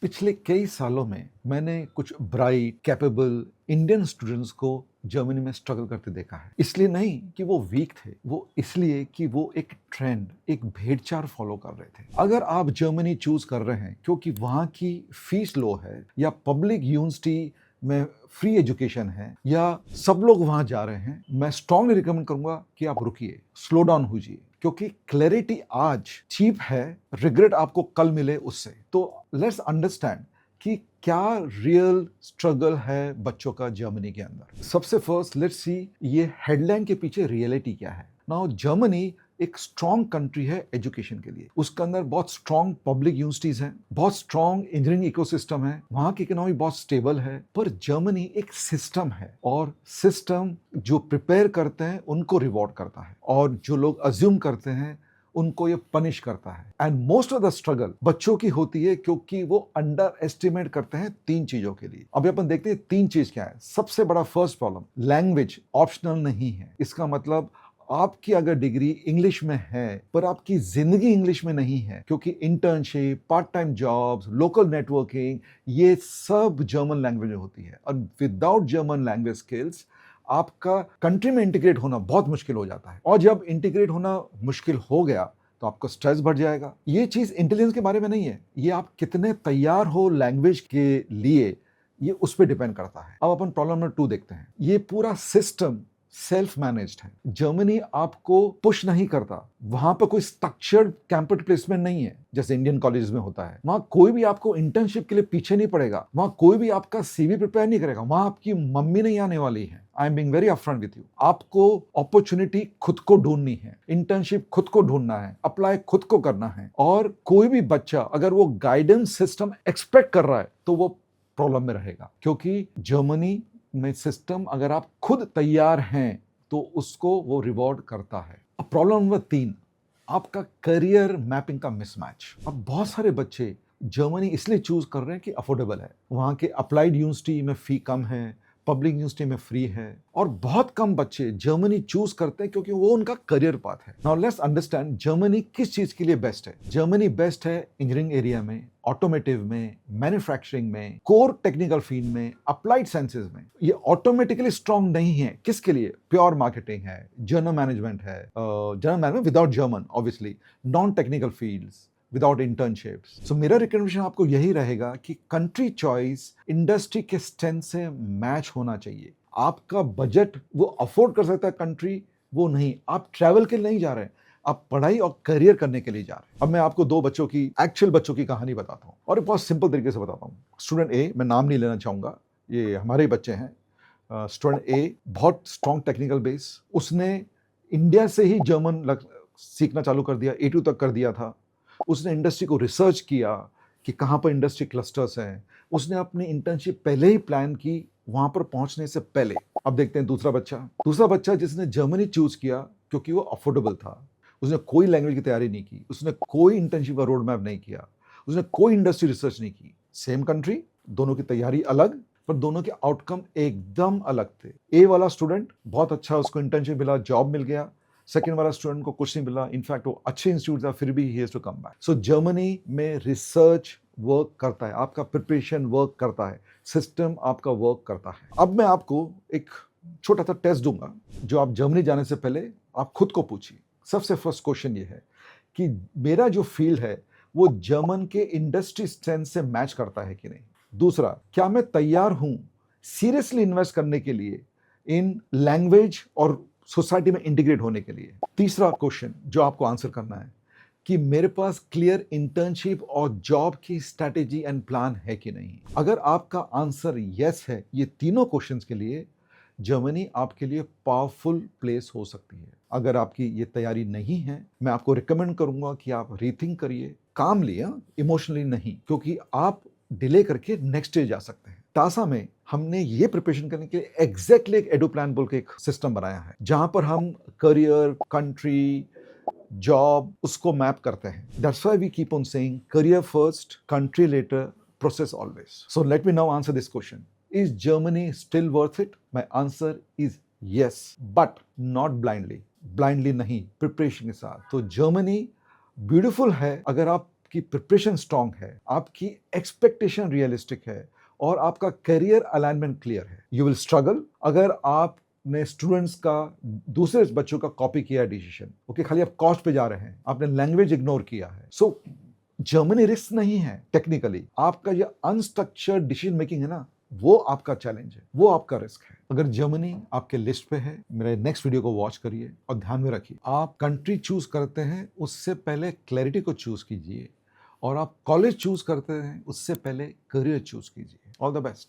पिछले कई सालों में मैंने कुछ ब्राइट कैपेबल इंडियन स्टूडेंट्स को जर्मनी में स्ट्रगल करते देखा है। इसलिए नहीं कि वो वीक थे, वो इसलिए कि वो एक ट्रेंड, एक भेड़चाल फॉलो कर रहे थे। अगर आप जर्मनी चूज कर रहे हैं क्योंकि वहां की फीस लो है या पब्लिक यूनिवर्सिटी में फ्री एजुकेशन है या सब लोग वहां जा रहे हैं, मैं स्ट्रांगली रिकमेंड करूंगा कि आप रुकिए, स्लो डाउन होइए, क्योंकि क्लैरिटी आज चीप है, रिग्रेट आपको कल मिले उससे। तो लेट्स अंडरस्टैंड कि क्या रियल स्ट्रगल है बच्चों का जर्मनी के अंदर। सबसे फर्स्ट लेट्स सी ये हेडलाइन के पीछे रियलिटी क्या है। नाउ जर्मनी एक स्ट्रॉन्ग कंट्री है एजुकेशन के लिए। उसके अंदर बहुत स्ट्रॉन्ग पब्लिक यूनिवर्सिटीज हैं, बहुत स्ट्रॉन्ग इंजीनियरिंग इकोसिस्टम है, वहां की इकोनॉमी बहुत स्टेबल है। पर जर्मनी एक सिस्टम है और सिस्टम जो प्रिपेयर करते हैं उनको रिवॉर्ड करता है और जो लोग अज्यूम करते हैं उनको ये पनिश करता है। And most of the struggle बच्चों की होती है क्योंकि वो अंडर एस्टिमेट करते हैं तीन चीजों के लिए। अभी अपन देखते हैं तीन चीज क्या है। सबसे बड़ा फर्स्ट प्रॉब्लम, लैंग्वेज ऑप्शनल नहीं है। इसका मतलब आपकी अगर डिग्री इंग्लिश में है पर आपकी जिंदगी इंग्लिश में नहीं है, क्योंकि internship, part time jobs, local networking, ये सब जर्मन लैंग्वेज में होती है। और विदाउट जर्मन लैंग्वेज स्किल्स आपका कंट्री में इंटीग्रेट होना बहुत मुश्किल हो जाता है। और जब इंटीग्रेट होना मुश्किल हो गया तो आपका स्ट्रेस बढ़ जाएगा। ये चीज इंटेलिजेंस के बारे में नहीं है, ये आप कितने तैयार हो लैंग्वेज के लिए, ये उस पर डिपेंड करता है। अब अपन प्रॉब्लम नंबर 2 देखते हैं। ये पूरा सिस्टम सेल्फ मैनेज्ड है। जर्मनी आपको पुश नहीं करता, वहां पर कोई स्ट्रक्चर्ड कैंपस प्लेसमेंट नहीं है जैसे इंडियन कॉलेज में होता है। वहां कोई भी आपको इंटर्नशिप के लिए पीछे नहीं पड़ेगा, वहां कोई भी आपका सीवी प्रिपेयर नहीं करेगा, वहां आपकी मम्मी नहीं आने वाली है। I am being very upfront with you. आपको अपॉर्चुनिटी खुद को ढूंढनी है, इंटर्नशिप खुद को ढूंढना है, अप्लाई खुद को करना है। और कोई भी बच्चा अगर वो गाइडेंस सिस्टम एक्सपेक्ट कर रहा है तो वो प्रॉब्लम में रहेगा, क्योंकि जर्मनी में सिस्टम अगर आप खुद तैयार हैं तो उसको वो रिवॉर्ड करता है। अब प्रॉब्लम नंबर 3, आपका करियर मैपिंग का मिसमैच। अब बहुत सारे बच्चे जर्मनी इसलिए चूज कर रहे हैं कि अफोर्डेबल है, वहां के अप्लाइड यूनिवर्सिटी में फी कम है, पब्लिक यूनिवर्सिटी में फ्री है। और बहुत कम बच्चे जर्मनी चूज करते हैं क्योंकि वो उनका करियर पाथ है। नाउ लेट्स अंडरस्टैंड जर्मनी किस चीज के लिए बेस्ट है। जर्मनी बेस्ट है इंजीनियरिंग एरिया में, ऑटोमेटिव में, मैन्युफैक्चरिंग में, कोर टेक्निकल फील्ड में, अप्लाइड साइंसेज में। ये ऑटोमेटिकली स्ट्रांग नहीं है। किसके लिए? प्योर मार्केटिंग है, जर्नल मैनेजमेंट है, general management without German obviously, non technical fields, without internships. So मेरा रिकमेंडेशन आपको यही रहेगा कि कंट्री चॉइस इंडस्ट्री के स्ट्रेंथ से मैच होना चाहिए। आपका बजट वो अफोर्ड कर सकता है कंट्री, वो नहीं। आप ट्रैवल के लिए नहीं जा रहे हैं, आप पढ़ाई और करियर करने के लिए जा रहे हैं। अब मैं आपको दो बच्चों की, एक्चुअल बच्चों की कहानी बताता हूँ और बहुत सिंपल तरीके से बताता हूँ। स्टूडेंट ए, मैं नाम नहीं लेना चाहूंगा, ये हमारे ही बच्चे हैं। स्टूडेंट ए बहुत स्ट्रॉन्ग टेक्निकल बेस, उसने इंडिया से ही जर्मन सीखना चालू कर दिया, A2 तक कर दिया था। उसने इंडस्ट्री को रिसर्च किया कि कहाँ पर इंडस्ट्री क्लस्टर्स हैं। उसने अपनी इंटर्नशिप पहले ही प्लान की वहां पर पहुंचने से पहले। अब देखते हैं दूसरा बच्चा जिसने जर्मनी चूज किया क्योंकि वो अफोर्डेबल था। उसने कोई लैंग्वेज की तैयारी नहीं की, उसने कोई इंटर्नशिप का रोड मैप नहीं किया, उसने कोई इंडस्ट्री रिसर्च नहीं की। सेम कंट्री, दोनों की तैयारी अलग, पर दोनों के आउटकम एकदम अलग थे। ए वाला स्टूडेंट बहुत अच्छा, उसको इंटर्नशिप मिला, जॉब मिल गया। सेकेंड वाला स्टूडेंट को कुछ नहीं मिला, इनफैक्ट वो अच्छे इंस्टीट्यूट था, फिर भी he has to come back. So Germany में रिसर्च वर्क करता है, आपका प्रिपरेशन वर्क करता है, सिस्टम आपका वर्क करता है। अब मैं आपको एक छोटा सा टेस्ट दूंगा जो आप जर्मनी जाने से पहले आप खुद को पूछिए। सबसे फर्स्ट क्वेश्चन ये है कि मेरा जो फील्ड है वो जर्मन के इंडस्ट्री स्ट्रेंथ से मैच करता है कि नहीं। दूसरा, क्या मैं तैयार हूं सीरियसली इन्वेस्ट करने के लिए इन लैंग्वेज और सोसाइटी में इंटीग्रेट होने के लिए। तीसरा क्वेश्चन जो आपको आंसर करना है कि मेरे पास क्लियर इंटर्नशिप और जॉब की स्ट्रैटेजी एंड प्लान है कि नहीं। अगर आपका आंसर यस है ये तीनों क्वेश्चंस के लिए, जर्मनी आपके लिए पावरफुल प्लेस हो सकती है। अगर आपकी ये तैयारी नहीं है, मैं आपको रिकमेंड करूंगा कि आप रीथिंक करिए, कामली, इमोशनली नहीं, क्योंकि आप डिले करके नेक्स्ट स्टेज जा सकते हैं। टासा में हमने ये प्रिपरेशन करने के लिए एग्जैक्टली एक एडु प्लान बोल के एक सिस्टम बनाया है जहां पर हम करियर, कंट्री, जॉब उसको मैप करते हैं। That's why we keep on saying career first, country later, process always. So let me now answer this question, is Germany still worth it? My answer is yes, but not blindly नहीं, preparation के साथ। तो Germany beautiful है अगर आप आपकी preparation strong है, आपकी एक्सपेक्टेशन रियलिस्टिक है और आपका करियर अलाइनमेंट क्लियर है, यू विल स्ट्रगल अगर आपने स्टूडेंट्स का दूसरे बच्चों का कॉपी किया डिसीजन, ओके, खाली आप कॉस्ट पे जा रहे हैं, आपने लैंग्वेज इग्नोर किया है। सो जर्मनी रिस्क नहीं है टेक्निकली, आपका ये अनस्ट्रक्चर्ड डिसीजन मेकिंग है ना, वो आपका चैलेंज है, वो आपका रिस्क है। अगर जर्मनी आपके लिस्ट पे है, मेरे नेक्स्ट वीडियो को वॉच करिए और ध्यान में रखिए, आप कंट्री चूज करते हैं उससे पहले क्लैरिटी को चूज कीजिए और आप कॉलेज चूज करते हैं उससे पहले करियर चूज कीजिए। All the best.